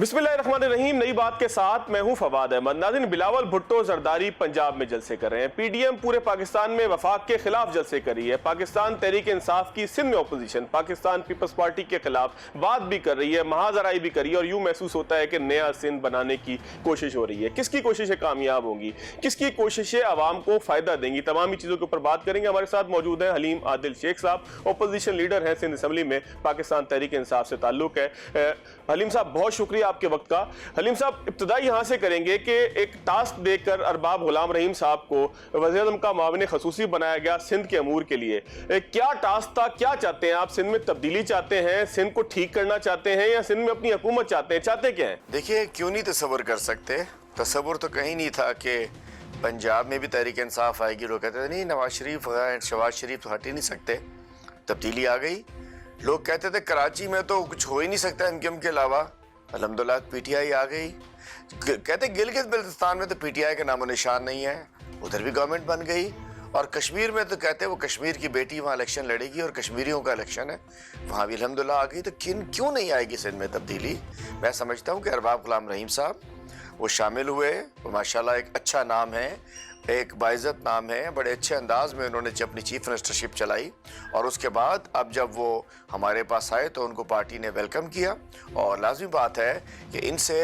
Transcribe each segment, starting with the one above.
बिस्मिल्लाहिर्रहमानिर्रहीम। नई बात के साथ मैं हूं फवाद अहमद। नाज़रीन, बिलावल भुट्टो जरदारी पंजाब में जलसे कर रहे हैं। पीडीएम पूरे पाकिस्तान में वफाक के खिलाफ जलसे कर रही है। पाकिस्तान तहरीक इंसाफ की सिंध में अपोजिशन पाकिस्तान पीपल्स पार्टी के खिलाफ बात भी कर रही है, महाजराई भी कर रही है और यूं महसूस होता है कि नया सिंध बनाने की कोशिश हो रही है। किसकी कोशिशें कामयाब होंगी, किसकी कोशिशें आवाम को फायदा देंगी, तमाम ही चीजों के ऊपर बात करेंगे। हमारे साथ मौजूद है हलीम आदिल शेख साहब, अपोजिशन लीडर हैं सिंध असम्बली में, पाकिस्तान तहरीक इंसाफ से ताल्लुक है। हलीम साहब, बहुत शुक्रिया आपके वक्त का। हलीम साहब, इब्तिदा यहाँ से करेंगे कि एक टास्क देकर अरबाब गुलाम रहीम साहब को वज़ीर-ए-आज़म का मुआविन खसूसी बनाया गया सिंध के अमूर के लिए। क्या टास्क था, क्या चाहते हैं आप? सिंध में तब्दीली चाहते हैं, सिंध को ठीक करना चाहते हैं, या सिंध में अपनी हुकूमत चाहते हैं? चाहते क्या हैं? देखिए, क्यों नहीं तसव्वुर कर सकते। तसव्वुर तो कहीं नहीं था कि पंजाब में भी तहरीक इंसाफ आएगी। लोग कहते थे नहीं, नवाज शरीफ शहबाज शरीफ तो हट ही नहीं सकते। तब्दीली आ गई। लोग कहते थे कराची में तो कुछ हो ही नहीं सकता एमकेएम के अलावा। अल्हम्दुलिल्लाह पीटीआई आ गई। कहते गिलगित बल्तिस्तान में तो पीटीआई का नामो निशान नहीं है, उधर भी गवर्नमेंट बन गई। और कश्मीर में तो कहते वो कश्मीर की बेटी वहाँ इलेक्शन लड़ेगी और कश्मीरियों का इलेक्शन है, वहाँ भी अल्हम्दुलिल्लाह आ गई। तो क्यों नहीं आएगी सिंध में तब्दीली? मैं समझता हूँ कि अरबाब गुलाम रहीम साहब वो शामिल हुए। वो माशाल्लाह एक अच्छा नाम है, एक बाइज़्ज़त नाम है। बड़े अच्छे अंदाज में उन्होंने जब अपनी चीफ मिनिस्टरशिप चलाई और उसके बाद अब जब वो हमारे पास आए तो उनको पार्टी ने वेलकम किया। और लाजमी बात है कि इनसे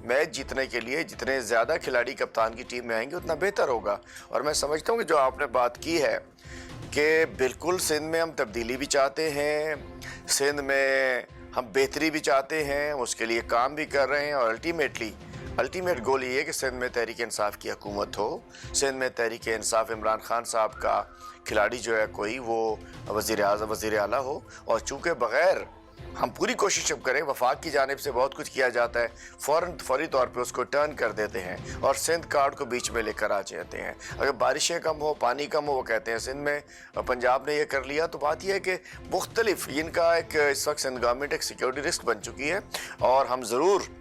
मैच जीतने के लिए जितने ज़्यादा खिलाड़ी कप्तान की टीम में आएंगे उतना बेहतर होगा। और मैं समझता हूँ कि जो आपने बात की है कि बिल्कुल सिंध में हम तब्दीली भी चाहते हैं, सिंध में हम बेहतरी भी चाहते हैं, उसके लिए काम भी कर रहे हैं। और अल्टीमेट गोल ये है कि सिंध में तहरीक इंसाफ की हुकूमत हो, सिंध में तहरीक इंसाफ इमरान खान साहब का खिलाड़ी जो है कोई वो वज़ीर आला हो। और चूँकि बग़ैर हम पूरी कोशिश जब करें, वफाक की जानिब से बहुत कुछ किया जाता है, फौरी तौर पे उसको टर्न कर देते हैं और सिंध कार्ड को बीच में लेकर आ जाते हैं। अगर बारिशें कम हो, पानी कम हो, वो कहते हैं सिंध में पंजाब ने ये कर लिया। तो बात यह है कि मुख्तलिफ इनका एक इस वक्त सिंध गवर्नमेंट एक सिक्योरिटी रिस्क बन चुकी है। और हम ज़रूर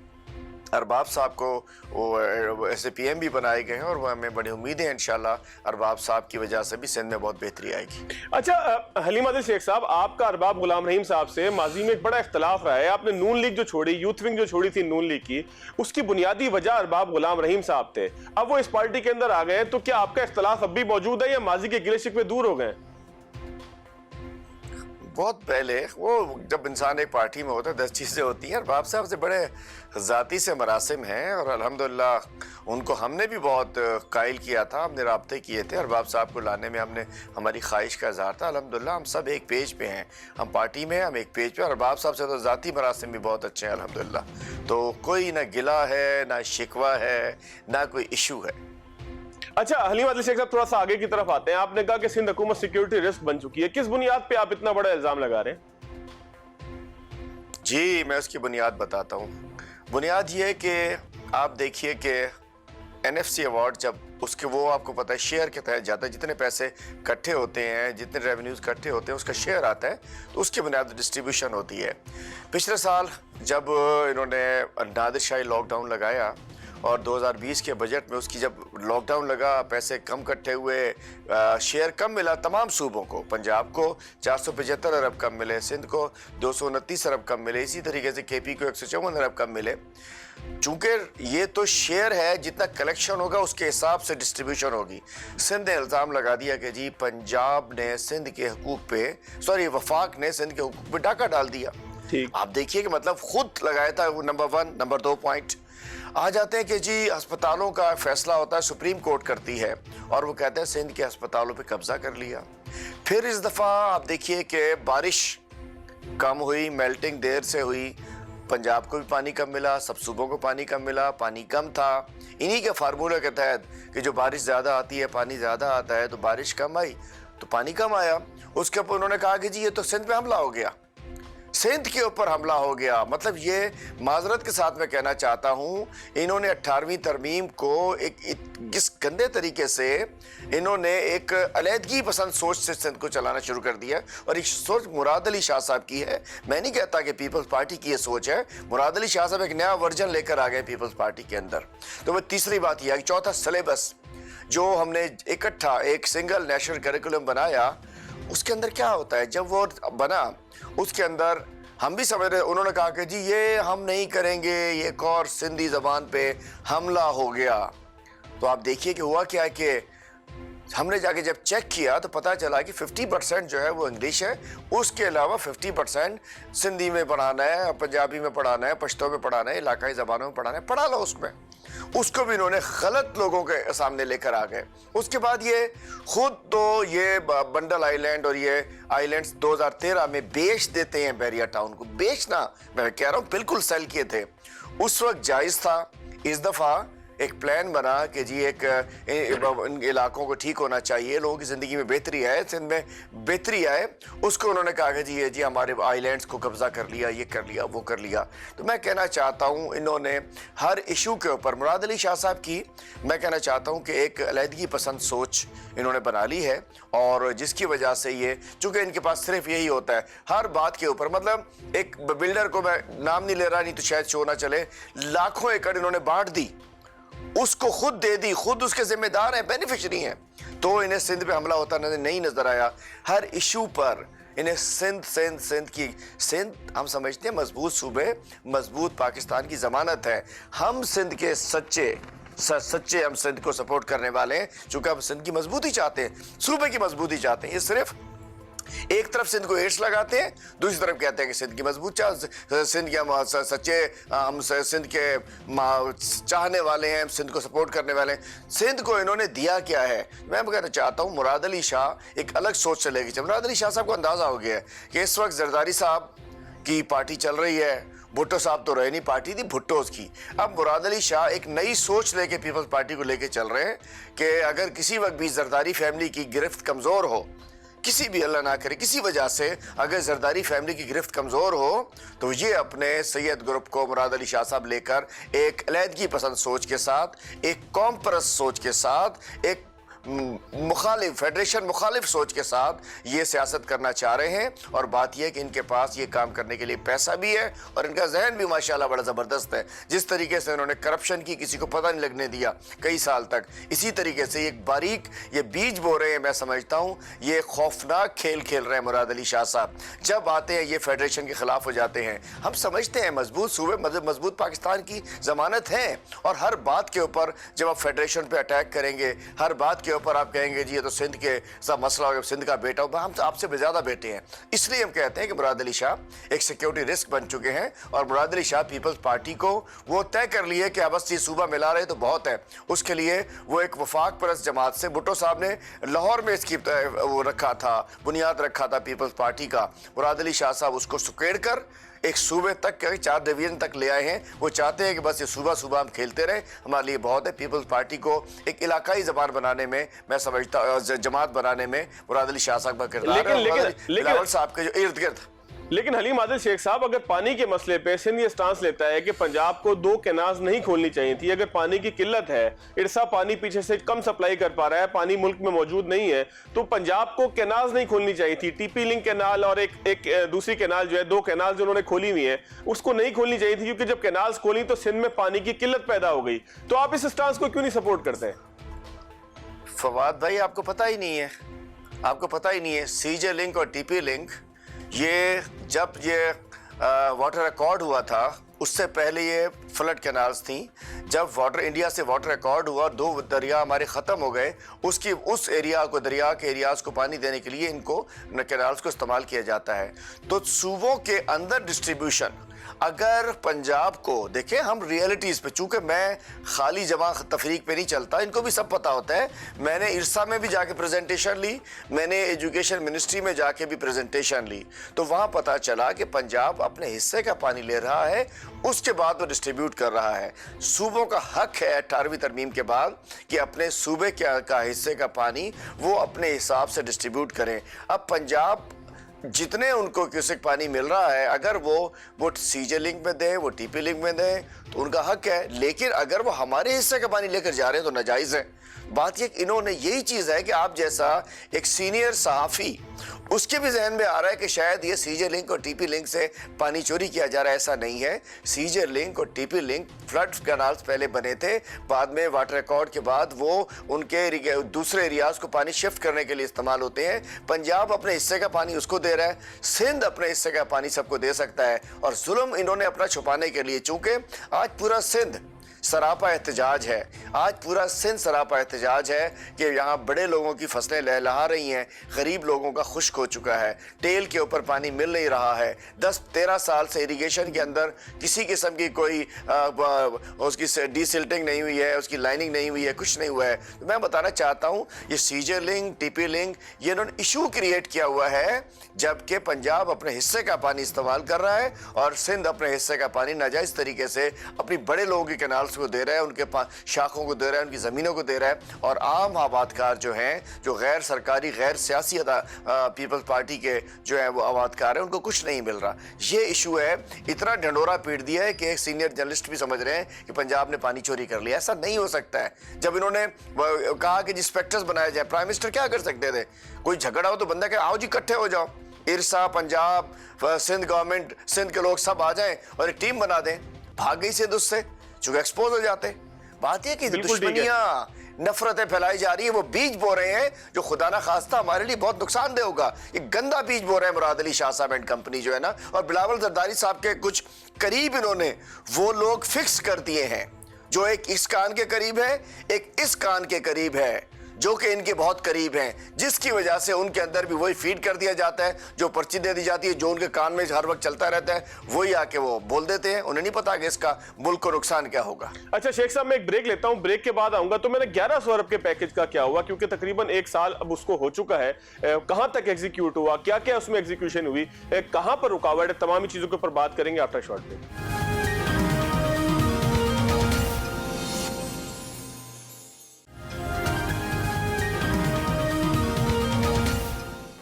अरबाब साहब को वो ऐसे पीएम भी बनाए गए हैं और वो हमें बड़ी उम्मीद है इंशाल्लाह अरबाब साहब की वजह से भी सिंध में बहुत बेहतरी आएगी। अच्छा, हलीम आदिल शेख साहब, आपका अरबाब गुलाम रहीम साहब से माजी में एक बड़ा इख्तलाफ रहा है। आपने नून लीग जो छोड़ी, यूथ विंग जो छोड़ी थी नून लीग की, उसकी बुनियादी वजह अरबाब गुलाम रहीम साहब थे। अब वो इस पार्टी के अंदर आ गए, तो क्या आपका इख्तलाफ अब भी मौजूद है या माजी के गिले शिकवे दूर हो गए? बहुत पहले वो जब इंसान एक पार्टी में होता है 10 चीज़ें होती हैं। अरबाब साहब से बड़े ज़ाती से मरासिम हैं और अल्हम्दुलिल्लाह उनको हमने भी बहुत कायल किया था, हमने राब्ते किए थे। अरबाब साहब को लाने में हमने हमारी ख्वाहिश का इज़हार था। अल्हम्दुलिल्लाह हम सब एक पेज पे हैं, हम पार्टी में, हम एक पेज पे। अरबाब साहब से तो ज़ाती मरासिम भी बहुत अच्छे हैं अल्हम्दुलिल्लाह। तो कोई ना गिला है, ना शिकवा है, ना कोई इशू है। अच्छा, हलीम आदिल शेख साहब, थोड़ा सा आगे की तरफ आते हैं। आपने कहा कि सिंध हुकूमत सिक्योरिटी रिस्क बन चुकी है। किस बुनियाद पे आप इतना बड़ा इल्जाम लगा रहे हैं? जी, मैं उसकी बुनियाद बताता हूँ। बुनियाद ये है कि आप देखिए कि NFC अवार्ड जब उसके वो आपको पता है शेयर के तहत जाता है, जितने पैसे इकट्ठे होते हैं, जितने रेवेन्यूज़ इकट्ठे होते हैं, उसका शेयर आता है, तो उसकी बुनियाद डिस्ट्रीब्यूशन होती है। पिछले साल जब इन्होंने नादिर शाही लॉकडाउन लगाया और 2020 के बजट में उसकी जब लॉकडाउन लगा, पैसे कम इकट्ठे हुए, शेयर कम मिला तमाम सूबों को। पंजाब को 475 अरब कम मिले, सिंध को 229 अरब कम मिले, इसी तरीके से KP को 154 अरब कम मिले। चूँकि ये तो शेयर है, जितना कलेक्शन होगा उसके हिसाब से डिस्ट्रीब्यूशन होगी। सिंध ने इल्ज़ाम लगा दिया कि जी पंजाब ने सिंध के हकूक़ पे, वफाक ने सिंध के हकूक़ पे डाका डाल दिया। आप देखिए कि मतलब खुद लगाया था वो। नंबर 1। नंबर 2 पॉइंट आ जाते हैं कि जी अस्पतालों का फैसला होता है, सुप्रीम कोर्ट करती है और वो कहते हैं सिंध के अस्पतालों पे कब्जा कर लिया। फिर इस दफ़ा आप देखिए कि बारिश कम हुई, मेल्टिंग देर से हुई, पंजाब को भी पानी कम मिला, सब सूबों को पानी कम मिला, पानी कम था। इन्हीं के फार्मूले के तहत कि जो बारिश ज़्यादा आती है, पानी ज़्यादा आता है, तो बारिश कम आई तो पानी कम आया। उसके ऊपर उन्होंने कहा कि जी ये तो सिंध पे हमला हो गया, सिंध के ऊपर हमला हो गया। मतलब ये माजरत के साथ मैं कहना चाहता हूँ, इन्होंने 18वीं तरमीम को किस गंदे तरीके से इन्होंने एक अलहदगी पसंद सोच से सिंध को चलाना शुरू कर दिया। और एक सोच मुराद अली शाह साहब की है। मैं नहीं कहता कि पीपल्स पार्टी की ये सोच है, मुराद अली शाह साहब एक नया वर्जन लेकर आ गए पीपल्स पार्टी के अंदर। तो वह तीसरी बात यह है कि चौथा सिलेबस जो हमने इकट्ठा एक सिंगल नेशनल करिकुलम बनाया, उसके अंदर क्या होता है, जब वो बना उसके अंदर ہم بھی سمجھ رہے, انہوں نے کہا کہ جی یہ ہم نہیں کریں گے, یہ ایک اور سندھی زبان پہ حملہ ہو گیا. تو آپ دیکھیے کہ ہوا کیا کہ ہم نے جا کے جب چیک کیا تو پتا چلا کہ 50% جو ہے وہ انگلش ہے, اس کے علاوہ 50% سندھی میں پڑھانا ہے, پنجابی میں پڑھانا ہے, پشتو میں پڑھانا ہے, علاقائی زبانوں میں پڑھانا ہے, پڑھا لو اس میں. اس کو بھی انہوں نے غلط لوگوں کے سامنے لے کر آ گئے. اس کے بعد یہ خود تو یہ بنڈل آئی لینڈ اور یہ آئی لینڈز 2013 میں بیچ دیتے ہیں بیریا ٹاؤن کو. بیچنا میں کہہ رہا ہوں بالکل سیل کیے تھے, اس وقت جائز تھا. اس دفعہ ایک پلان بنا کہ جی ایک ان علاقوں کو ٹھیک ہونا چاہیے, لوگوں کی زندگی میں بہتری آئے, سندھ میں بہتری آئے. اس کو انہوں نے کہا کہ جی ہمارے آئی لینڈز کو قبضہ کر لیا, یہ کر لیا, وہ کر لیا. تو میں کہنا چاہتا ہوں انہوں نے ہر ایشو کے اوپر مراد علی شاہ صاحب کی میں کہنا چاہتا ہوں کہ ایک علیحدگی پسند سوچ انہوں نے بنا لی ہے, اور جس کی وجہ سے یہ چونکہ ان کے پاس صرف یہی ہوتا ہے ہر بات کے اوپر, مطلب ایک بلڈر کو میں نام نہیں لے رہا, نہیں تو شاید شو نہ چلے, لاکھوں ایکڑ انہوں نے بانٹ دی, اس کو خود دے دی, خود اس کے ذمہ دار ہیں, بینیفیشری ہیں. تو انہیں سندھ پہ حملہ ہوتا نہیں نظر آیا. ہر ایشو پر انہیں سندھ ہم سمجھتے ہیں مضبوط صوبے, مضبوط پاکستان کی ضمانت ہے. ہم سندھ کے سچے ہم سندھ کو سپورٹ کرنے والے ہیں, چونکہ ہم سندھ کی مضبوطی چاہتے ہیں, صوبے کی مضبوطی چاہتے ہیں. یہ صرف ایک طرف سندھ کو ایڈس لگاتے ہیں, دوسری طرف کہتے ہیں کہ سندھ کی مضبوط سندھ کے ہم سچے, ہم سندھ کے چاہنے والے ہیں, سندھ کو سپورٹ کرنے والے ہیں. سندھ کو انہوں نے دیا کیا ہے؟ میں کہنا چاہتا ہوں مراد علی شاہ ایک الگ سوچ سے لے کے چل. مراد علی شاہ صاحب کو اندازہ ہو گیا ہے کہ اس وقت زرداری صاحب کی پارٹی چل رہی ہے, بھٹو صاحب تو رہے نہیں, پارٹی تھی بھٹوز کی. اب مراد علی شاہ ایک نئی سوچ لے کے پیپلز پارٹی کو لے کے چل رہے ہیں کہ اگر کسی وقت بھی زرداری فیملی کی گرفت کمزور ہو, کسی بھی اللہ نہ کرے کسی وجہ سے اگر زرداری فیملی کی گرفت کمزور ہو, تو یہ اپنے سید گروپ کو مراد علی شاہ صاحب لے کر ایک علیحدگی پسند سوچ کے ساتھ, ایک قوم پرست سوچ کے ساتھ, ایک فیڈریشن مخالف سوچ کے ساتھ یہ سیاست کرنا چاہ رہے ہیں. اور بات یہ ہے کہ ان کے پاس یہ کام کرنے کے لیے پیسہ بھی ہے, اور ان کا ذہن بھی ماشاءاللہ بڑا زبردست ہے. جس طریقے سے انہوں نے کرپشن کی کسی کو پتہ نہیں لگنے دیا کئی سال تک, اسی طریقے سے ایک باریک یہ بیج بو رہے ہیں. میں سمجھتا ہوں یہ خوفناک کھیل کھیل رہے ہیں مراد علی شاہ صاحب. جب آتے ہیں یہ فیڈریشن کے خلاف ہو جاتے ہیں. ہم سمجھتے ہیں مضبوط صوبے مضبوط پاکستان کی ضمانت ہیں, اور ہر بات کے اوپر جب آپ فیڈریشن پہ اٹیک کریں گے, ہر بات کے اوپر آپ کہیں گے جی یہ تو سندھ کے سب مسئلہ ہوگا, سندھ کا بیٹا ہو, ہم آپ سے زیادہ بیٹے ہیں. اس لیے ہم کہتے ہیں کہ مراد علی شاہ ایک سیکیورٹی رسک بن چکے ہیں, اور مراد علی شاہ پیپلز پارٹی کو وہ طے کر لیے کہ بس یہ صوبہ ملا رہے تو بہت ہے. اس کے لیے وہ ایک وفاق پرست جماعت سے, بھٹو صاحب نے لاہور میں اس کی وہ رکھا تھا, بنیاد رکھا تھا پیپلز پارٹی کا. مراد علی شاہ صاحب اس کو سکیڑ کر ایک صوبے تک 4 ڈویژن تک لے آئے ہیں. وہ چاہتے ہیں کہ بس یہ صوبہ ہم کھیلتے رہیں, ہمارے لیے بہت ہے. پیپلز پارٹی کو ایک علاقائی زبان بنانے میں میں سمجھتا جماعت بنانے میں مراد علی شاہ صاحب کا کردار ہے, بلاول صاحب کے جو ارد گرد. لیکن حلیم عادل شیخ صاحب, اگر پانی کے مسئلے پہ سندھ یہ سٹانس لیتا ہے کہ پنجاب کو 2 کینالز نہیں کھولنی چاہیے تھی, اگر پانی کی قلت ہے, ارسا پانی پیچھے سے کم سپلائی کر پا رہا ہے, پانی ملک میں موجود نہیں ہے, تو پنجاب کو کینالز نہیں کھولنی چاہیے تھی. ٹی پی لنک کینال اور ایک دوسری کینال جو ہے, 2 کینال جو انہوں نے کھولی ہوئی ہیں, اس کو نہیں کھولنی چاہیے تھی, کیونکہ جب کینالز کھولی تو سندھ میں پانی کی قلت پیدا ہو گئی. تو آپ اس سٹانس کو کیوں نہیں سپورٹ کرتے ہیں؟ فواد بھائی آپ کو پتہ ہی نہیں ہے, سی جے لنک اور ٹی پی لنک, یہ جب یہ واٹر ایکارڈ ہوا تھا اس سے پہلے یہ فلڈ کینالز تھیں. جب انڈیا سے واٹر ایکارڈ ہوا, 2 دریا ہمارے ختم ہو گئے, اس ایریا کو, دریا کے ایریاز کو پانی دینے کے لیے ان کو کینالز کو استعمال کیا جاتا ہے. تو صوبوں کے اندر ڈسٹریبیوشن, اگر پنجاب کو دیکھیں, ہم ریئلٹیز پہ, چونکہ میں خالی جمع تفریق پہ نہیں چلتا, ان کو بھی سب پتا ہوتا ہے. میں نے ارسا میں بھی جا کے پریزنٹیشن لی, میں نے ایجوکیشن منسٹری میں جا کے بھی پریزنٹیشن لی, تو وہاں پتا چلا کہ پنجاب اپنے حصے کا پانی لے رہا ہے, اس کے بعد وہ ڈسٹریبیوٹ کر رہا ہے. صوبوں کا حق ہے 18ویں ترمیم کے بعد کہ اپنے صوبے کا حصے کا پانی وہ اپنے حساب سے ڈسٹریبیوٹ کریں. اب پنجاب جتنے ان کو کیوسک پانی مل رہا ہے, اگر وہ سی جے لنک میں دیں, وہ ٹی پی لنک میں دیں, تو ان کا حق ہے. لیکن اگر وہ ہمارے حصے کا پانی لے کر جا رہے ہیں تو ناجائز ہے. بات یہ انہوں نے یہی چیز ہے کہ آپ جیسا ایک سینئر صحافی اس کے بھی ذہن میں آ رہا ہے کہ شاید یہ سی جے لنک اور ٹی پی لنک سے پانی چوری کیا جا رہا ہے. ایسا نہیں ہے. سی جے لنک اور T P link flood canals پہلے بنے تھے, بعد میں واٹر ریکارڈ کے بعد وہ ان کے دوسرے ایریاز کو پانی شفٹ کرنے کے لیے استعمال ہوتے ہیں. پنجاب اپنے حصے کا پانی اس کو دے رہا ہے, سندھ اپنے حصے کا پانی سب کو دے سکتا ہے, اور ظلم انہوں نے اپنا چھپانے کے لیے, چونکہ آج پورا سندھ سراپا احتجاج ہے, آج پورا سندھ سراپا احتجاج ہے کہ یہاں بڑے لوگوں کی فصلیں لہلہا رہی ہیں, غریب لوگوں کا خشک ہو چکا ہے, ٹیل کے اوپر پانی مل نہیں رہا ہے. 10-13 سال سے اریگیشن کے اندر کسی قسم کی کوئی اس کی ڈی سلٹنگ نہیں ہوئی ہے, اس کی لائننگ نہیں ہوئی ہے, کچھ نہیں ہوا ہے. میں بتانا چاہتا ہوں یہ سی J link, T P link, یہ انہوں نے ایشو کریٹ کیا ہوا ہے, جبکہ پنجاب اپنے حصے کا پانی استعمال کر رہا ہے اور سندھ اپنے حصے کا پانی ناجائز طریقے سے اپنی بڑے لوگوں کی کینالز کو دے رہا ہے, ان کے شاخوں کو دے رہا ہے, ان کی زمینوں کو دے رہا ہے, اور عام آبادکار جو ہیں, جو غیر سرکاری غیر سیاسی پیپلز پارٹی کے جو ہیں وہ آبادکار ہیں, ان کو کچھ نہیں مل رہا. یہ ایشو ہے. اتنا ڈھنڈورا پیٹ دیا ہے کہ ایک سینئر جرنلسٹ بھی سمجھ رہے ہیں کہ پنجاب نے پانی چوری کر لیا. ایسا نہیں ہو سکتا ہے. جب انہوں نے کہا کہ انسپیکٹرز بنایا جائے, پرائم منسٹر کیا کر سکتے تھے؟ کوئی جھگڑا ہو تو بندہ کہ آؤ جی اکٹھے ہو جاؤ, ارسا, پنجاب, سندھ گورنمنٹ, سندھ کے لوگ سب آ جائیں اور ایک ٹیم بنا دیں. بھاگ گئی سندھ اس سے, چونکہ ایکسپوز ہو جاتے. بات یہ کہ دشمنیاں, نفرتیں پھیلائی جا رہی ہیں, وہ بیج بو رہے ہیں جو خدا نہ خواستہ ہمارے لیے بہت نقصان دہ ہوگا. یہ گندا بیج بو رہے ہیں مراد علی شاہ صاحب اینڈ کمپنی جو ہے نا, اور بلاول زرداری صاحب کے کچھ قریب انہوں نے وہ لوگ فکس کر دیے ہیں, جو ایک اس کان کے قریب ہے, ایک اس کان کے قریب ہے, جو کہ ان کے بہت قریب ہیں, جس کی وجہ سے ان کے اندر بھی وہی فیڈ کر دیا جاتا ہے, جو پرچی دے دی جاتی ہے, جو ان کے کان میں ہر وقت چلتا رہتا ہے, وہی آ کے وہ بول دیتے ہیں. انہیں نہیں پتا کہ اس کا ملک کو نقصان کیا ہوگا. اچھا شیخ صاحب, میں ایک بریک لیتا ہوں, بریک کے بعد آؤں گا. تو میں نے 1100 ارب کے پیکج کا کیا ہوا, کیونکہ تقریباً 1 سال اب اس کو ہو چکا ہے, کہاں تک ایگزیکیوٹ ہوا, کیا کیا اس میں ایگزیکیوشن ہوئی, کہاں پر رکاوٹ ہے, تمام چیزوں کے اوپر بات کریں گے آفٹر شارٹ بریک.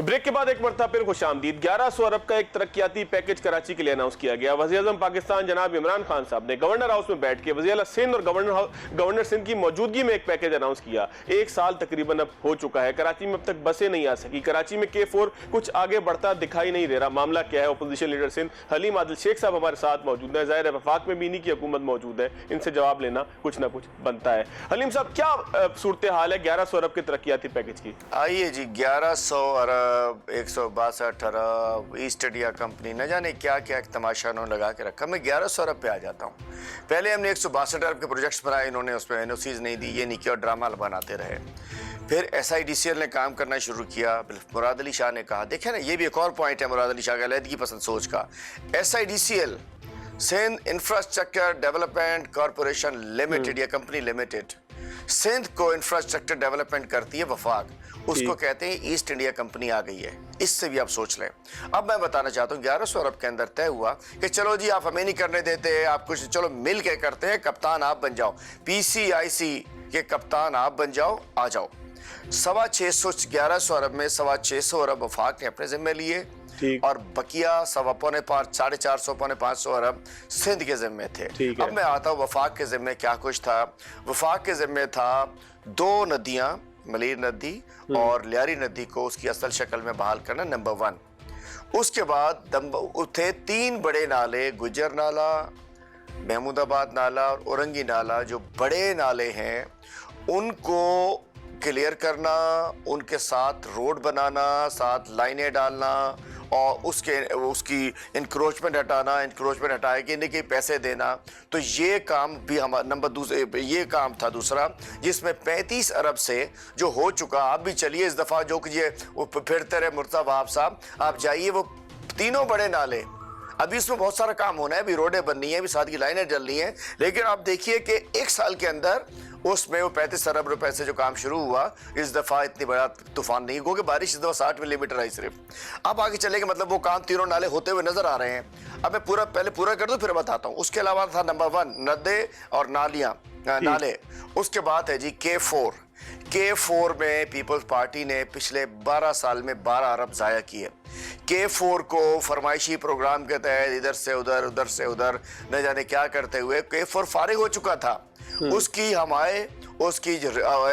بریک کے بعد ایک مرتبہ پھر خوش آمدید. 1100 ارب کا ایک ترقیاتی پیکج کراچی کے لیے اناؤنس کیا گیا. وزیر اعظم پاکستان جناب عمران خان صاحب نے گورنر ہاؤس میں بیٹھ کے وزیر اعلیٰ سندھ اور گورنر سندھ کی موجودگی میں ایک پیکج اناؤنس کیا. 1 سال تقریباً اب ہو چکا ہے. کراچی میں اب تک بسیں نہیں آ سکی. کراچی میں K4 کچھ آگے بڑھتا دکھائی نہیں دے رہا. معاملہ کیا ہے؟ اپوزیشن لیڈر سندھ حلیم عادل شیخ صاحب ہمارے ساتھ موجود ہیں. ظاہر ہے وفاق میں بھی انہی کی حکومت موجود ہے, ان سے جواب لینا کچھ نہ کچھ بنتا ہے. حلیم صاحب, کیا صورتحال ہے 1100 ارب کے ترقیاتی پیکج کی؟ آئیے جی, 1100 ارب, 162 ارب, ایسٹ انڈیا کمپنی, نہ جانے کیا کیا ایک تماشا انہوں نے لگا کے رکھا. میں 1100 ارب پہ آ جاتا ہوں. پہلے ہم نے 162 ارب کے پروجیکٹس بنائے, انہوں نے اس پہ NOCs نہیں دی, یہ نہیں کیا, اور ڈرامہ بناتے رہے. پھر SIDCL نے کام کرنا شروع کیا. مراد علی شاہ نے کہا, دیکھیں نا یہ بھی ایک اور پوائنٹ ہے مراد علی شاہ کا علیحدگی پسند سوچ کا. SIDCL Sindh infrastructure development corporation limited, یہ کمپنی لمیٹڈ, سندھ کو انفراسٹرکچر ڈیولپمنٹ کرتی ہے وفاق, اس کو کہتے ہیں ایسٹ انڈیا کمپنی آ گئی ہے. اس سے بھی آپ سوچ لیں. اب میں بتانا چاہتا ہوں 1100 ارب کے اندر طے ہوا کہ چلو جی آپ ہمیں نہیں کرنے دیتے, آپ کچھ چلو مل کے کرتے ہیں, کپتان آپ بن جاؤ, PCIC کے کپتان آپ بن جاؤ, آ جاؤ. 1100 ارب میں 650 ارب وفاق نے اپنے ذمہ لیے, اور بقیہ 450 ارب سندھ کے ذمے تھے. اب میں آتا ہوں وفاق کے ذمے کیا کچھ تھا. وفاق کے ذمے تھا 2 ندیاں, ملیر ندی اور لیاری ندی کو اس کی اصل شکل میں بحال کرنا, نمبر 1. اس کے بعد تھے 3 بڑے نالے, گجر نالہ, محمود آباد نالہ اور اورنگی نالہ, جو بڑے نالے ہیں ان کو کلیئر کرنا, ان کے ساتھ روڈ بنانا, ساتھ لائنیں ڈالنا, اور اس کی انکروچمنٹ ہٹائے کہ انہیں پیسے دینا. تو یہ کام بھی یہ کام تھا دوسرا, جس میں 35 ارب سے جو ہو چکا. آپ بھی چلیے اس دفعہ, جو کہ وہ پھرتے رہے مرتضیٰ وہاب صاحب, آپ جائیے وہ 3 بڑے نالے, ابھی اس میں بہت سارا کام ہونا ہے, ابھی روڈیں بننی ہیں, ابھی ساتھ کی لائنیں ڈلنی ہیں. لیکن آپ دیکھیے کہ 1 سال کے اندر اس میں وہ 35 ارب روپے سے جو کام شروع ہوا, اس دفعہ اتنی بڑا طوفان نہیں ہو کہ بارش اس دفعہ 60 ملی میٹر آئی صرف. اب آگے چلے کہ مطلب وہ کام 3 نالے ہوتے ہوئے نظر آ رہے ہیں. اب میں پہلے پورا کر دوں پھر بتاتا ہوں. اس کے علاوہ تھا نمبر 1 ندے اور نالے. اس کے بعد ہے جی K4 میں پیپلز پارٹی نے پچھلے 12 سال میں 12 ارب ضائع کیے. K4 کو فرمائشی پروگرام کے تحت ادھر سے ادھر نہ جانے کیا کرتے ہوئے K4 فارغ ہو چکا تھا. اس کی ہم آئے उसकी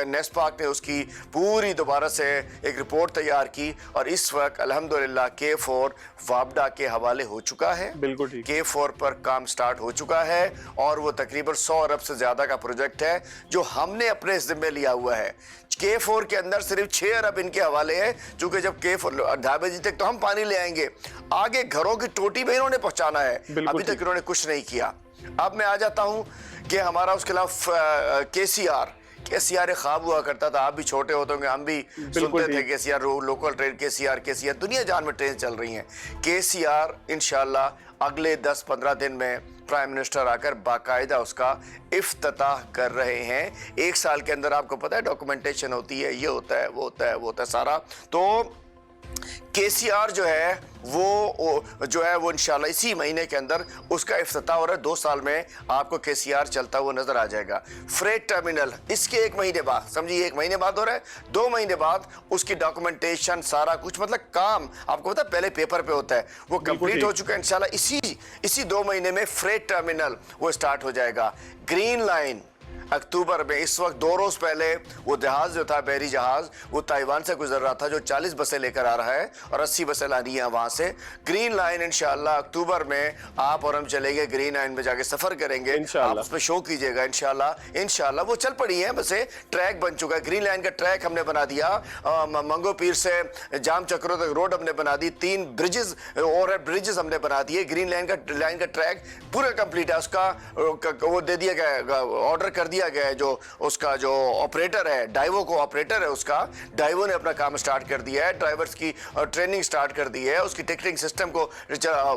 नेस्पाक ने उसकी पूरी दोबारा से एक रिपोर्ट तैयार की और इस वक्त अल्हम्दुलिल्लाह K4 वापडा के हवाले हो चुका है। बिल्कुल ठीक। K4 पर काम स्टार्ट हो चुका है और वो तकरीबन 100 अरब से ज़्यादा का प्रोजेक्ट है जो हमने अपने ज़िम्मे लिया हुआ है। K4 के अंदर सिर्फ 6 अरब इनके हवाले है, चूंकि जब K4 2:30 बजे तक तो हम पानी ले आएंगे, आगे घरों की टोटी में इन्होंने पहुंचाना है, अभी तक इन्होंने कुछ नहीं किया। अब मैं आ जाता हूं कि हमारा उसके अलावा KCR एक ख्वाब हुआ करता था, आप भी छोटे होते होंगे, हम भी सुनते थे KCR लोकल ट्रेन KCR दुनिया जान में ट्रेन चल रही हैं। KCR इंशाल्लाह अगले 10-15 दिन में प्राइम मिनिस्टर आकर बाकायदा उसका इफ्तिताह कर रहे हैं। 1 साल के अंदर आपको पता है डॉक्यूमेंटेशन होती है, ये होता है, वो होता है, वो होता है सारा। तो KCR जो है वो इंशाल्लाह इसी महीने के अंदर उसका इफ्तिताह हो रहा है। 2 साल में आपको KCR चलता हुआ नजर आ जाएगा। फ्रेट टर्मिनल इसके 1 महीने बाद, समझिए 1 महीने बाद हो रहा है, 2 महीने बाद उसकी डॉक्यूमेंटेशन सारा कुछ, मतलब काम आपको पता है पहले पेपर पे होता है, वो कंप्लीट हो चुका है। इंशाल्लाह इसी 2 महीने में फ्रेट टर्मिनल वो स्टार्ट हो जाएगा। ग्रीन लाइन अक्टूबर में, इस वक्त 2 रोज पहले वो जहाज जो था, बहरी जहाज, वो ताइवान से गुजर रहा था जो 40 बसें लेकर आ रहा है और 80 बसें लानी है वहां से। ग्रीन लाइन इंशाल्लाह अक्टूबर में आप और हम चलेंगे, ग्रीन लाइन में जाके सफर करेंगे, आप उस पर शो कीजिएगा इंशाल्लाह। वो चल पड़ी है बसें, ट्रैक बन चुका है, ग्रीन लाइन का ट्रैक हमने बना दिया, मंगो पीर से जाम चक्रों तक रोड हमने बना दी, 3 ब्रिजेस और ब्रिजेस हमने बना दिए। ग्रीन लाइन का ट्रैक पूरा कंप्लीट है, उसका वो दे दिया गया, ऑर्डर कर दिया गया है। जो उसका जो ऑपरेटर है, डाइवो को ऑपरेटर है उसका, डाइवो ने अपना काम स्टार्ट कर दिया है, ड्राइवर्स की ट्रेनिंग स्टार्ट कर दी है, उसकी टिकटिंग सिस्टम को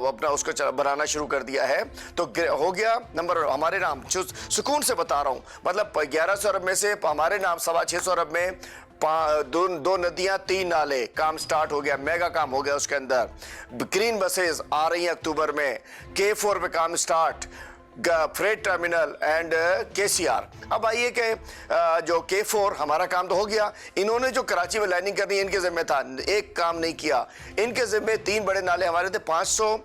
अपना उसको बनाना शुरू कर दिया है। तो हो गया नंबर हमारे नाम, सुकून से बता रहा हूं, मतलब 1100 अरब में से हमारे नाम 625 अरब में 2 नदियां 3 नाले, काम स्टार्ट हो गया, मेगा काम हो गया उसके अंदर। ग्रीन बसेस आ रही हैं अक्टूबर में, K4 पे काम start, freight terminal and KCR। अब आइए कि जो K4 हमारा काम तो हो गया, इन्होंने जो कराची में लैंडिंग करनी इनके जिम्मे था, एक काम नहीं किया। इनके जिम्मे 3 बड़े नाले हमारे थे, 500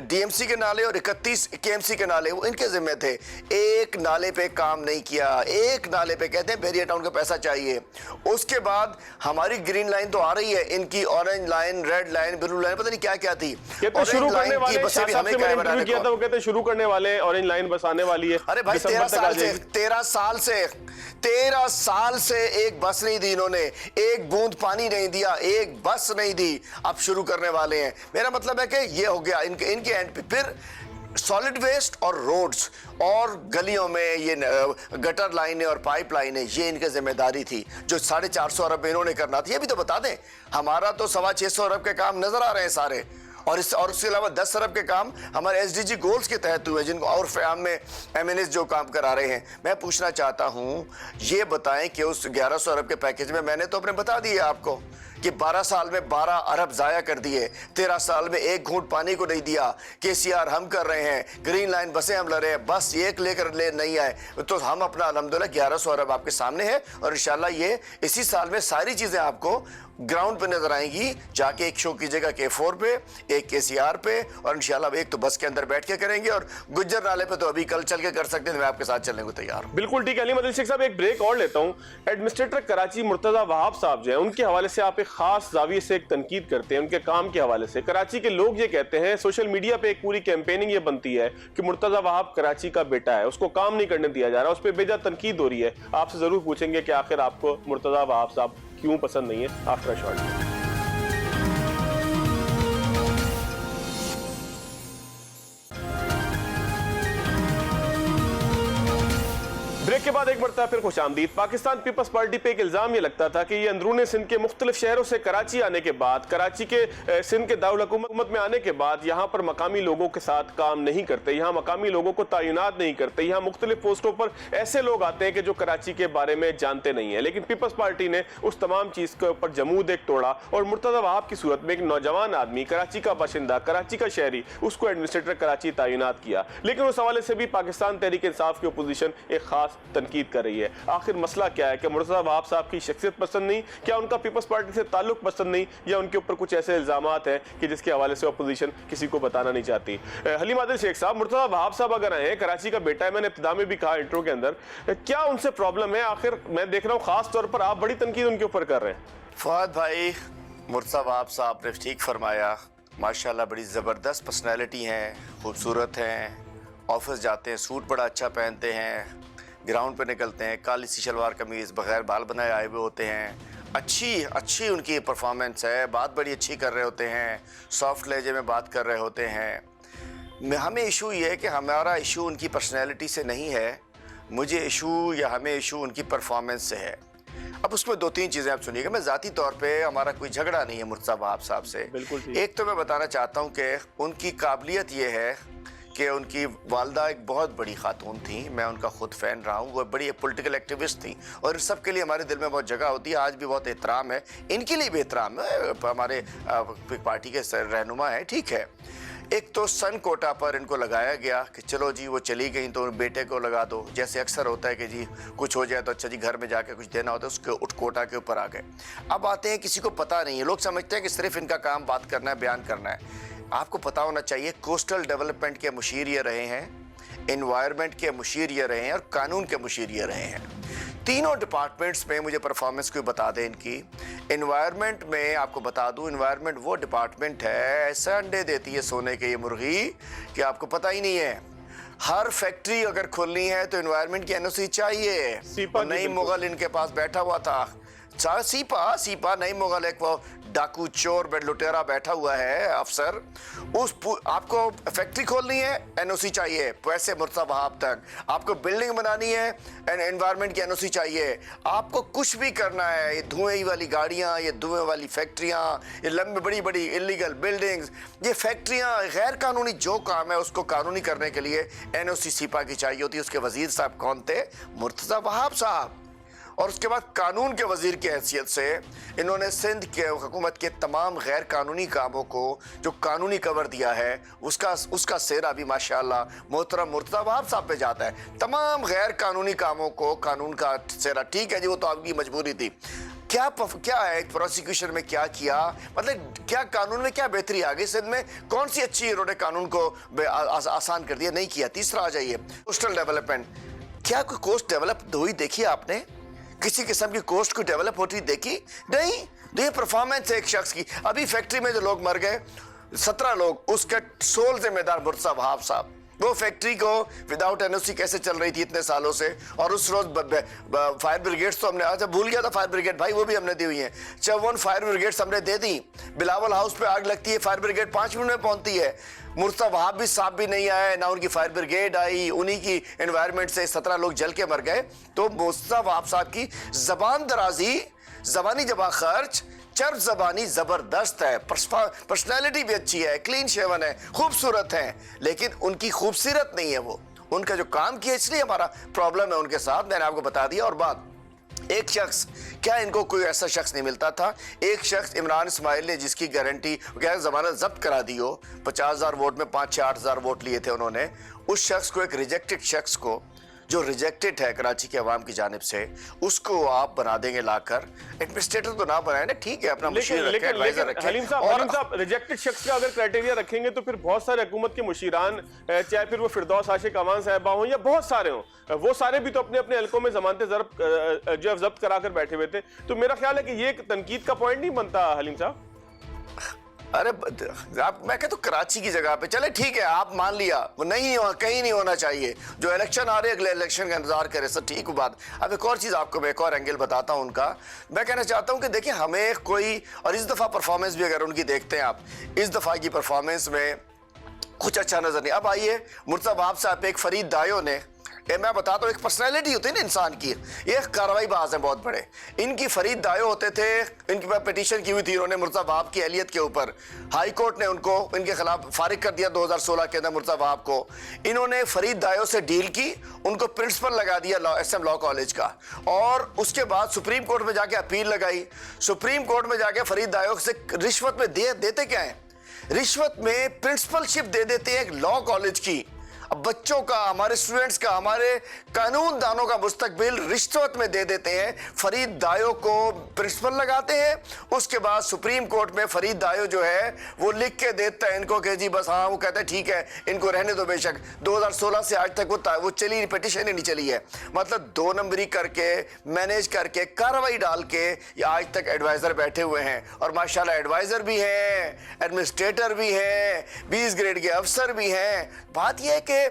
DMC के नाले और 31 KMC के नाले, वो इनके जिम्मे थे। एक नाले पे काम नहीं किया, एक नाले पे कहते हैं बहरिया टाउन का पैसा चाहिए। उसके बाद हमारी ग्रीन लाइन तो आ रही है, इनकी orange line, red line, blue line, पता नहीं क्या क्या थी। शुरू करने वाले किया था, वो कहते शुरू करने वाले ऑरेंज लाइन बस आने वाली है। अरे भाई 13 साल से एक बस नहीं दी इन्होंने, एक बूंद पानी नहीं दिया, एक बस नहीं दी, अब शुरू करने वाले हैं। मेरा मतलब है कि ये हो गया इनके एंड पे। फिर सॉलिड वेस्ट और रोड्स और गलियों में ये गटर लाइनें और पाइप लाइनें, ये इनकी जिम्मेदारी थी जो 450 अरब इन्होंने करना था। ये भी तो बता दें, हमारा तो 625 अरब के काम नजर आ रहे हैं सारे, और उसके अलावा 10 अरब के काम हमारे SDG गोल्स के तहत हुए, जिनको और फैम में MNS जो काम करा रहे हैं। मैं पूछना चाहता हूं, ये बताएं कि उस 1100 अरब के पैकेज में, मैंने तो अपने बता दिया आपको कि 12 साल में 12 अरब जाया कर दिए, 13 साल में एक घूंट पानी को नहीं दिया। KCR हम कर रहे हैं, ग्रीन लाइन बसें हम लड़ रहे हैं, बस एक लेकर ले नहीं आए, तो हम अपना अल्हम्दुलिल्लाह 1100 अरब आपके सामने है। और इंशाल्लाह ये इसी साल में सारी चीजें आपको ग्राउंड पे नजर आएंगी। जाके एक शो कीजिएगा K4 पे, एक KCR पे, और इंशाल्लाह एक तो बस के अंदर बैठ के करेंगे, और गुज्जर नाले पे तो अभी कल चल के कर सकते हैं, मैं आपके साथ चलने को तैयार हूं। बिल्कुल ठीक है। अली मदनी शेख साहब, एक ब्रेक और लेता हूं। एडमिनिस्ट्रेटर कराची मुर्तजा वहाब साहब जो है, उनके हवाले से आप एक खास जाविये से एक तनकीद करते हैं उनके काम के हवाले से। कराची के लोग ये कहते हैं, सोशल मीडिया पे एक पूरी कैंपेनिंग ये बनती है कि मुर्तजा वहाब कराची का बेटा है, उसको काम नहीं करने दिया जा रहा, उस पर बेजा तनकीद हो रही है। आपसे जरूर पूछेंगे कि आखिर आपको मुर्तजा वहाब साहब क्यों पसंद नहीं है। आफ्टर शॉर्ट ब्रेक के बाद एक बार फिर खुशामदीद। पाकिस्तान पीपल्स पार्टी पे एक इल्जाम ये लगता था कि ये अंदरूनी सिंध के मुख्तलिफ शहरों से कराची आने के बाद, कराची के सिंध के दारुल हुकूमत में आने के बाद यहाँ पर मकामी लोगों के साथ काम नहीं करते, यहाँ मकामी लोगों को तैनात नहीं करते, यहाँ मुख्तलिफ पोस्टों पर ऐसे लोग आते हैं कि जो कराची के बारे में जानते नहीं है। लेकिन पीपल्स पार्टी ने उस तमाम चीज़ के ऊपर जमूद एक तोड़ा और मुर्तजा वहाब की सूरत में एक नौजवान आदमी, कराची का बाशिंदा, कराची का शहरी, उसको एडमिनिस्ट्रेटर कराची तैनात किया। लेकिन उस हवाले से भी पाकिस्तान तहरीक इंसाफ की अपोजिशन एक खास तनकीद कर रही है। आखिर मसला क्या है कि मुर्तज़ा वहाब साहब की शख्सियत पसंद नहीं, क्या उनका पीपल्स पार्टी से ताल्लुक पसंद नहीं, या उनके ऊपर कुछ ऐसे इल्ज़ामात हैं कि जिसके हवाले से अपोजिशन किसी को बताना नहीं चाहती। हलीम आदिल शेख साहब, मुर्तज़ा वहाब साहब अगर आए, कराची का बेटा है, मैंने इब्तिदा में भी कहा इंट्रो के अंदर, क्या उनसे प्रॉब्लम है? आखिर मैं देख रहा हूँ खास तौर पर आप बड़ी तनकीद उनके ऊपर कर रहे हैं। फहद भाई, मुर्तज़ा वहाब साहब ने ठीक फरमाया, माशाल्लाह बड़ी ज़बरदस्त पर्सनैलिटी हैं, खूबसूरत हैं, ऑफिस जाते हैं सूट बड़ा अच्छा पहनते हैं, ग्राउंड पे निकलते हैं काली सी शलवार कमीज़ बगैर बाल बनाए आए हुए होते हैं, अच्छी उनकी परफॉर्मेंस है, बात बड़ी अच्छी कर रहे होते हैं, सॉफ्ट लहजे में बात कर रहे होते हैं। हमें इशू ये है कि हमारा इशू उनकी पर्सनैलिटी से नहीं है, मुझे इशू या हमें इशू उनकी परफॉर्मेंस से है। अब उसमें दो तीन चीज़ें आप सुनिएगा। मैं ज़ाती तौर पे हमारा कोई झगड़ा नहीं है मुर्तज़ा वहाब साहब से। बिल्कुल। एक तो मैं बताना चाहता हूँ कि उनकी काबिलियत ये है कि उनकी वालदा एक बहुत बड़ी खातून थी, मैं उनका खुद फ़ैन रहा हूँ, वो बड़ी पॉलिटिकल एक्टिविस्ट थी और इस सब के लिए हमारे दिल में बहुत जगह होती है। आज भी बहुत एहतराम है, इनके लिए भी एहतराम है, हमारे पार्टी के रहनुमा हैं, ठीक है। एक तो सन कोटा पर इनको लगाया गया कि चलो जी वो चली गई तो बेटे को लगा दो, जैसे अक्सर होता है कि जी कुछ हो जाए तो अच्छा जी घर में जाके कुछ देना होता है, उसके उठ कोटा के ऊपर आ गए। अब आते हैं, किसी को पता नहीं है, लोग समझते हैं कि सिर्फ इनका काम बात करना है, बयान करना है। आपको पता होना चाहिए कोस्टल डेवलपमेंट के मुशीर ये रहे हैं, एनवायरनमेंट के मुशीर ये रहे हैं और कानून के मुशीर ये रहे हैं। तीनों डिपार्टमेंट्स में मुझे परफॉर्मेंस कोई बता दें इनकी। एनवायरनमेंट में आपको बता दूं, एनवायरनमेंट वो डिपार्टमेंट है, ऐसा अंडे देती है सोने के ये मुर्गी कि आपको पता ही नहीं है। हर फैक्ट्री अगर खोलनी है तो एनवायरनमेंट की एनओसी चाहिए। नई मुगल इनके पास बैठा हुआ था, सीपा नई मुगल, एक वो डाकू चोर लुटेरा बैठा हुआ है अफसर, आपको फैक्ट्री खोलनी है एनओसी चाहिए, वैसे मुर्तज़ा वहाब तक आपको बिल्डिंग बनानी है एनवायरनमेंट की एनओसी चाहिए, आपको कुछ भी करना है, ये धुएं वाली गाड़ियां, ये धुएं वाली फैक्ट्रियां, ये लंबी बड़ी बड़ी इलीगल बिल्डिंग्स, ये फैक्ट्रियां, गैर कानूनी जो काम है उसको कानूनी करने के लिए एनओसी सीपा की चाहिए होती है। उसके वजीर साहब कौन थे? मुर्तज़ा वहाब साहब। और उसके बाद कानून के वजीर की हैसियत से इन्होंने सिंध के हुकूमत के तमाम गैर कानूनी कामों को जो कानूनी कवर दिया है उसका सेरा भी माशाल्लाह मोहतरम मुर्तज़ा वहाब साहब पे जाता है। तमाम गैर कानूनी कामों को कानून का सेरा, ठीक है जी वो तो आपकी मजबूरी थी। क्या है प्रोसिक्यूशन में क्या किया, मतलब क्या कानून में क्या बेहतरी आ गई सिंध में, कौन सी अच्छी इन्होंने कानून को आसान कर दिया? नहीं किया। तीसरा आ जाइए कोस्टल डेवलपमेंट, क्या कोई कोस्ट डेवलप हुई देखी आपने? किसी किस्म की कोस्ट को डेवलप होती देखी? नहीं। तो ये परफॉर्मेंस है एक शख्स की। अभी फैक्ट्री में जो लोग मर गए 17 लोग, उसके सोल जिम्मेदार मुर्तज़ा वहाब साहब। वो फैक्ट्री को विदाउट एनओसी कैसे चल रही थी इतने सालों से, और उस रोज फायर ब्रिगेड्स तो हमने, अच्छा भूल गया था फायर ब्रिगेड भाई, वो भी हमने दी हुई है। 54 फायर ब्रिगेड्स हमने दे दी। बिलावल हाउस पे आग लगती है, फायर ब्रिगेड 5 मिनट में पहुंचती है। मुर्तज़ा वहाब भी साहब भी नहीं आए, ना उनकी फायर ब्रिगेड आई, उन्हीं की एनवायरनमेंट से 17 लोग जल के मर गए। तो मुर्तज़ा वहाब साहब की जबान दराजी, जबानी जबा खर्च, चर्ब जबानी जबरदस्त है, पर्सनालिटी भी अच्छी है, क्लीन शेवन है, खूबसूरत है, लेकिन उनकी खूबसूरत नहीं है वो, उनका जो काम किया, इसलिए हमारा प्रॉब्लम है उनके साथ। मैंने आपको बता दिया। और बात, एक शख्स, क्या इनको कोई ऐसा शख्स नहीं मिलता था? एक शख्स इमरान इस्माइल ने जिसकी गारंटी क्या जमानत जब्त करा दी हो, 50,000 वोट में 5-6-8 हज़ार वोट लिए थे उन्होंने, उस शख्स को, एक रिजेक्टेड शख्स को जो रिजेक्टेड है कराची के अवाम की जानिब से, उसको आप बना देंगे लाकर। एडमिनिस्ट्रेटर तो ना बनाए ना, ठीक है अपना मुशीर रखें, एडवाइजर रखें। हलीम साहब रिजेक्टेड शख्स का अगर क्राइटेरिया रखेंगे तो फिर बहुत सारे हुकूमत के मुशीरान, चाहे फिर वो फिरदौस आशिक अमान साहिबा हों या बहुत सारे हों, वो सारे भी तो अपने अपने हलकों में जमानतें जो जब्त करा कर बैठे हुए थे। तो मेरा ख्याल है कि ये एक तनकीद का पॉइंट नहीं बनता हलीम साहब। अरे आप, मैं कहता हूँ कराची की जगह पे चले, ठीक है आप मान लिया, वो नहीं हो, कहीं नहीं होना चाहिए, जो इलेक्शन आ रहे हैं अगले इलेक्शन का इंतजार करे, सब ठीक बात। अब एक और चीज़ आपको मैं एक और एंगल बताता हूँ उनका। मैं कहना चाहता हूँ कि देखिए हमें कोई, और इस दफ़ा परफॉर्मेंस भी अगर उनकी देखते हैं आप, इस दफ़ा की परफॉर्मेंस में कुछ अच्छा नजर नहीं। अब आइए मुर्तज़ा वहाब साहब, एक फरीद दायो ने, मैं बताता हूँ एक पर्सनैलिटी होती है ना इंसान की, ये कार्रवाई बाज हैं बहुत बड़े। इनकी फरीद दायो होते थे, इनके पास पिटीशन की हुई थी इन्होंने मुर्तज़ा वहाब की अहलियत के ऊपर, हाई कोर्ट ने उनको इनके खिलाफ फारिग कर दिया 2016 के अंदर मुर्तज़ा वहाब को। इन्होंने फरीद दायो से डील की, उनको प्रिंसिपल लगा दिया SM लॉ कॉलेज का, और उसके बाद सुप्रीम कोर्ट में जाके अपील लगाई। सुप्रीम कोर्ट में जाके फरीद दायो से रिश्वत में देते क्या है, रिश्वत में प्रिंसिपलशिप दे देते हैं एक लॉ कॉलेज की। बच्चों का, हमारे स्टूडेंट्स का, हमारे कानून दानों का मुस्तकबिल रिश्वत में दे देते हैं। फरीद दायो को प्रिंसिपल लगाते हैं, उसके बाद सुप्रीम कोर्ट में फरीद दायो जो है वो लिख के देता है इनको कि जी बस हाँ, वो कहते हैं ठीक है इनको रहने दो। बेशक 2016 से आज तक वो चली, पिटिशन ही नहीं चली है। मतलब 2 नंबरी करके, मैनेज करके, कार्रवाई डाल के ये आज तक एडवाइजर बैठे हुए हैं। और माशाल्लाह एडवाइजर भी हैं, एडमिनिस्ट्रेटर भी हैं, 20 ग्रेड के अफसर भी हैं। बात यह है कि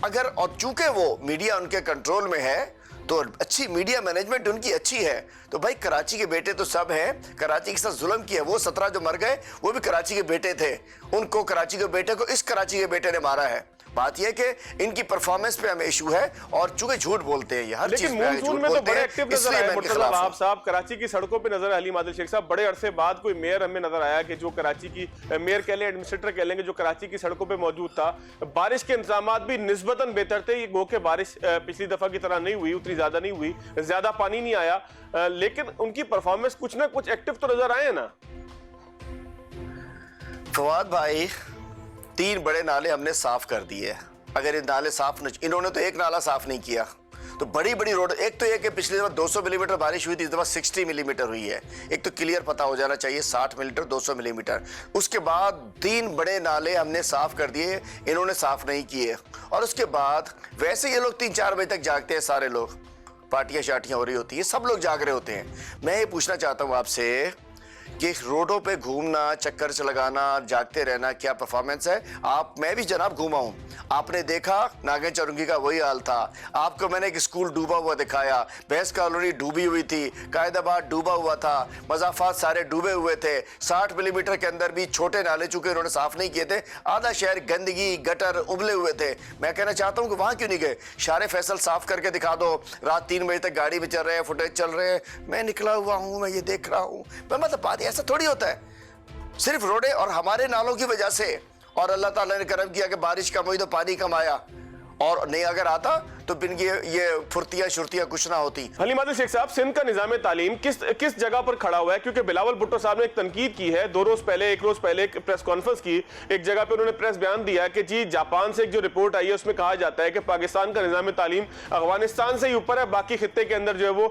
अगर, और चूंकि वो मीडिया उनके कंट्रोल में है तो अच्छी मीडिया मैनेजमेंट उनकी अच्छी है, तो भाई कराची के बेटे तो सब हैं। कराची के साथ जुल्म किया, वो 17 जो मर गए वो भी कराची के बेटे थे, उनको कराची के बेटे को इस कराची के बेटे ने मारा है। बात यह कि इनकी परफॉर्मेंस पे हमें इशू है और चूंकि झूठ बोलते हैं ये हर चीज लेकिन मानसून में तो बड़े एक्टिव नजर आए मुर्तजा वहाब साहब, कराची की सड़कों पे नजर आए हलीम आदिल शेख साहब। बड़े अरसे बाद कोई मेयर हमें नजर आया कि जो कराची की मेयर कह लें, एडमिनिस्ट्रेटर कह लेंगे, जो कराची की सड़कों पे मौजूद था। बारिश के इंतजाम भी निस्बतन बेहतर थे, ये गो के बारिश पिछली दफा की तरह नहीं हुई, उतनी ज्यादा नहीं हुई, ज्यादा पानी नहीं आया, लेकिन उनकी परफॉर्मेंस कुछ ना कुछ एक्टिव तो नजर आए ना। फवाद भाई, 3 बड़े नाले हमने साफ कर दिए। अगर ये नाले साफ नहीं, इन्होंने तो एक नाला साफ नहीं किया, तो बड़ी बड़ी रोड, एक तो ये कि पिछली दफा 200 मिलीमीटर बारिश हुई थी, इस दफा 60 मिलीमीटर हुई है। एक तो क्लियर पता हो जाना चाहिए 60 मिलीमीटर 200 मिलीमीटर। उसके बाद 3 बड़े नाले हमने साफ कर दिए, इन्होंने साफ नहीं किए। और उसके बाद वैसे ये लोग 3-4 बजे तक जागते हैं, सारे लोग, पार्टियां शार्टियां हो रही होती है, सब लोग जाग रहे होते हैं। मैं ये पूछना चाहता हूँ आपसे कि रोडों पे घूमना, चक्कर से लगाना, जागते रहना क्या परफॉर्मेंस है? मैं भी जनाब घूमा हूं, आपने देखा नागे चौरंगी का वही हाल था। आपको मैंने एक स्कूल डूबा हुआ दिखाया, भैंस कॉलोनी डूबी हुई थी, कायदाबाद डूबा हुआ था, मजाफात सारे डूबे हुए थे। 60 मिलीमीटर के अंदर भी छोटे नाले चूंकि उन्होंने साफ नहीं किए थे, आधा शहर गंदगी, गटर उबले हुए थे। मैं कहना चाहता हूँ कि वहां क्यों नहीं गए? शारे फैसल साफ करके दिखा दो, रात 3 बजे तक गाड़ी में चल रहे हैं, फुटेज चल रहे हैं, मैं निकला हुआ हूँ, मैं ये देख रहा हूँ। मतलब बात ऐसा थोड़ी होता है, सिर्फ रोडे और हमारे नालों की वजह से। और अल्लाह ताला ने करम किया कि बारिश कम हुई तो पानी कम आया, और नहीं अगर आता तो बिन ये फुर्तियां शुर्तियां कुछ ना होती। हलीम आदिल शेख साहब, सिंध का निजाम तालीम किस जगह पर खड़ा हुआ है? क्योंकि बिलावल भुट्टो साहब ने एक तनकीद की है, 2 रोज पहले, 1 रोज पहले एक प्रेस कॉन्फ्रेंस की, एक जगह पे उन्होंने प्रेस बयान दिया कि जी जापान से एक जो रिपोर्ट आई है उसमें कहा जाता है कि पाकिस्तान का निजाम तालीम अफगानिस्तान से ही ऊपर है, बाकी खित्ते के अंदर जो है वो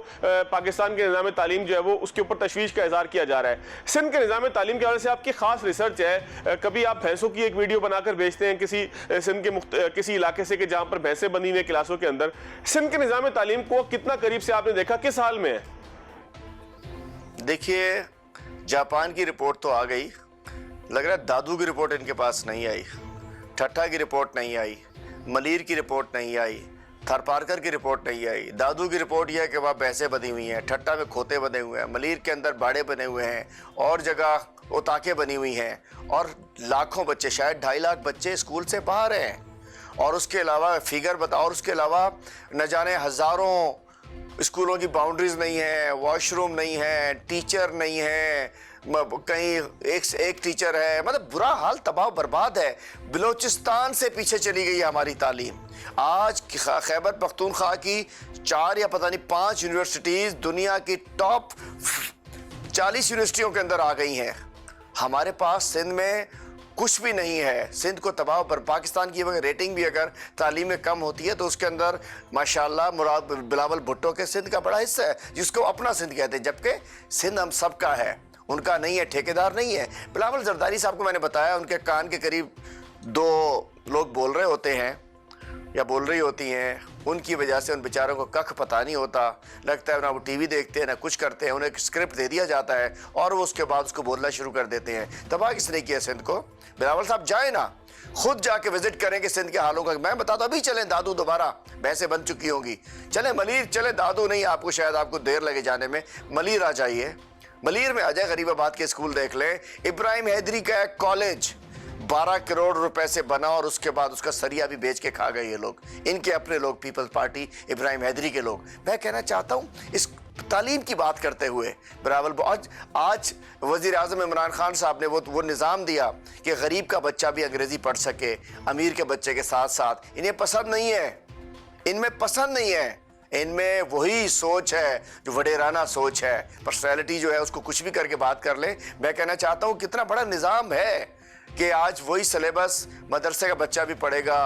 पाकिस्तान के निजाम तालीम जो है वो उसके ऊपर तशवीश का इजहार किया जा रहा है। सिंध के निजाम तालीम के हवाले से आपकी खास रिसर्च है, कभी आप भैंसों की एक वीडियो बनाकर भेजते हैं किसी सिंध के किसी इलाके से कि जहां पर भैंसें बंधी हुई क्लासों के अंदर, सिंध के निजाम तालीम को कितना करीब से आपने देखा, किस हाल में है? देखिए, जापान की रिपोर्ट तो आ गई, लग रहा है दादू की रिपोर्ट इनके पास नहीं आई, ठट्टा की रिपोर्ट नहीं आई, मलीर की रिपोर्ट नहीं आई, थरपारकर की रिपोर्ट नहीं आई। दादू की रिपोर्ट यह है कि वहाँ भैंसें बनी हुई हैं, ठट्टा में खोते बने हुए हैं, मलीर के अंदर बाड़े बने हुए हैं, और जगह उताके बनी हुई हैं, और लाखों बच्चे, शायद 2.5 लाख बच्चे स्कूल से बाहर हैं। और उसके अलावा फिगर बताओ, और उसके अलावा न जाने हज़ारों स्कूलों की बाउंड्रीज नहीं है, वॉशरूम नहीं है, टीचर नहीं है, कहीं एक टीचर है, मतलब बुरा हाल, तबाह बर्बाद है। बलोचिस्तान से पीछे चली गई है हमारी तालीम। आज खैबर पख्तूनख्वा की 4 या पता नहीं 5 यूनिवर्सिटीज़ दुनिया की टॉप 40 यूनिवर्सिटियों के अंदर आ गई हैं। हमारे पास सिंध में कुछ भी नहीं है। सिंध को तबाह पर पाकिस्तान की रेटिंग भी अगर तालीम में कम होती है तो उसके अंदर माशाल्लाह मुराद बिलावल भुट्टो के सिंध का बड़ा हिस्सा है, जिसको अपना सिंध कहते हैं, जबकि सिंध हम सबका है, उनका नहीं है, ठेकेदार नहीं है। बिलावल जरदारी साहब को मैंने बताया, उनके कान के करीब 2 लोग बोल रहे होते हैं या बोल रही होती हैं, उनकी वजह से उन बेचारों को कख पता नहीं होता। लगता है ना वो टीवी देखते हैं ना कुछ करते हैं, उन्हें एक स्क्रिप्ट दे दिया जाता है और वो उसके बाद उसको बोलना शुरू कर देते हैं। तबाह किसने किया सिंध को? बिलावल साहब जाए ना, खुद जाके विजिट करेंगे सिंध के हालों का। मैं बताता अभी चलें दादू, दोबारा भैंसें बन चुकी होंगी, चले मलीर, चले दादू नहीं, आपको शायद आपको देर लगे जाने में, मलीर आ जाइए, मलीर में आ जाए, गरीबाबाद के स्कूल देख लें। इब्राहिम हैदरी का एक कॉलेज 12 करोड़ रुपए से बना और उसके बाद उसका सरिया भी बेच के खा गए ये लोग, इनके अपने लोग, पीपल्स पार्टी इब्राहिम हैदरी के लोग। मैं कहना चाहता हूँ इस तालीम की बात करते हुए बिलावल, आज वज़ीर आज़म इमरान खान साहब ने वो निज़ाम दिया कि गरीब का बच्चा भी अंग्रेज़ी पढ़ सके अमीर के बच्चे के साथ साथ। इन्हें पसंद नहीं है, इनमें पसंद नहीं है, इनमें वही सोच है जो वडेराना सोच है, पर्सनैलिटी जो है उसको कुछ भी करके बात कर ले। मैं कहना चाहता हूँ कितना बड़ा निज़ाम है कि आज वही सिलेबस मदरसे का बच्चा भी पढ़ेगा,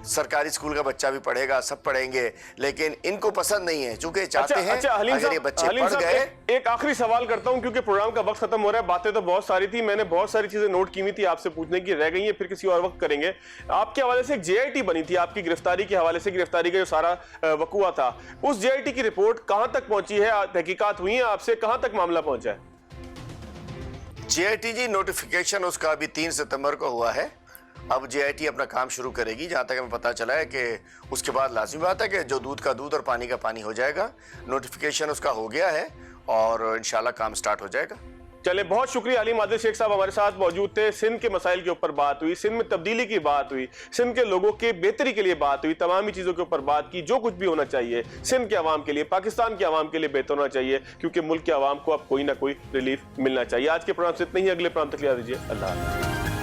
सरकारी स्कूल का बच्चा भी पढ़ेगा, सब पढ़ेंगे, लेकिन इनको पसंद नहीं है, चूंकि चाहते हैं अगर ये बच्चे पढ़ गए। एक आखिरी सवाल करता हूं क्योंकि प्रोग्राम का वक्त खत्म हो रहा है। बातें तो बहुत सारी थी, मैंने बहुत सारी चीजें नोट की हुई थी, आपसे पूछने की रह गई है, फिर किसी और वक्त करेंगे। आपके हवाले से एक JIT बनी थी, आपकी गिरफ्तारी के हवाले से, गिरफ्तारी का जो सारा वकूआ था, उस JIT की रिपोर्ट कहां तक पहुंची है? तहकीकात हुई है आपसे? कहां तक मामला पहुंचा है? JIT जी नोटिफिकेशन उसका अभी 3 सितंबर को हुआ है। अब JIT अपना काम शुरू करेगी। जहाँ तक हमें पता चला है कि उसके बाद लाजमी बात है कि जो दूध का दूध और पानी का पानी हो जाएगा। नोटिफिकेशन उसका हो गया है और इंशाल्लाह काम स्टार्ट हो जाएगा। चले, बहुत शुक्रिया। अलीम आदिल शेख साहब हमारे साथ मौजूद थे। सिंध के मसाइल के ऊपर बात हुई, सिंध में तब्दीली की बात हुई, सिंध के लोगों के बेहतरी के लिए बात हुई, तमाम ही चीज़ों के ऊपर बात की। जो कुछ भी होना चाहिए सिंध के अवाम के लिए, पाकिस्तान के अवाम के लिए बेहतर होना चाहिए, क्योंकि मुल्क के अवाम को अब कोई ना कोई रिलीफ मिलना चाहिए। आज के प्रोग्राम से इतना ही, अगले प्रोग्राम तक लिया दीजिए। अल्लाह हाफ़िज़।